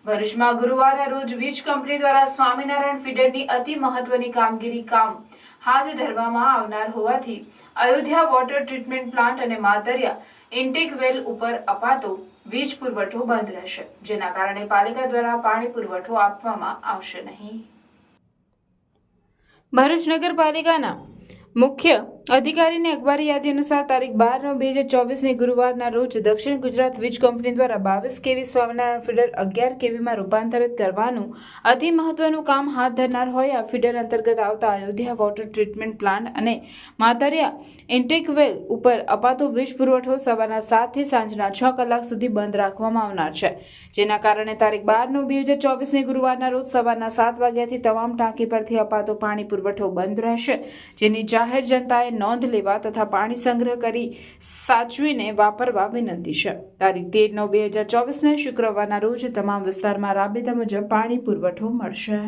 ભરૂચમાં ગુરુવારના રોજ વીજ કંપની દ્વારા સ્વામિનારાયણ ફીડરની અતિ મહત્વની કામગીરી હાથ ધરવામાં આવનાર હોવાથી અયોધ્યા વોટર ટ્રીટમેન્ટ પ્લાન્ટ અને માતરિયા ઇન્ટેક વેલ ઉપર અપાતો વીજ પુરવઠો બંધ રહેશે, જેના કારણે પાલિકા દ્વારા પાણી પુરવઠો આપવામાં આવશે નહીં। ભરૂચ નગરપાલિકાના મુખ્ય અધિકારીની અખબારી યાદી અનુસાર તારીખ 12/9/2024 ગુરુવારના રોજ દક્ષિણ ગુજરાત વીજ કંપની દ્વારા 22 કેવી સ્વામિનારાયણ ફીડર 11 કેવીમાં રૂપાંતરિત કરવાનું અતિ મહત્વનું કામ હાથ ધરનાર હોય આ ફીડર અંતર્ગત આવતા અયોધ્યા વોટર ટ્રીટમેન્ટ પ્લાન્ટ અને માતરિયા ઇન્ટેક વેલ ઉપર અપાતો વીજ પુરવઠો સવારના 7 થી સાંજના 6 કલાક સુધી બંધ રાખવામાં આવનાર છે, જેના કારણે તારીખ 12/9/2024 ગુરુવારના રોજ સવારના 7 વાગ્યાથી તમામ ટાંકી પરથી અપાતો પાણી પુરવઠો બંધ રહેશે, જેની જાહેર જનતાએ નોંધ લેવા તથા પાણી સંગ્રહ કરી સાચવીને વાપરવા વિનંતી છે। તારીખ 13/9/2024 શુક્રવારના રોજ તમામ વિસ્તારમાં રાબેતા મુજબ પાણી પુરવઠો મળશે।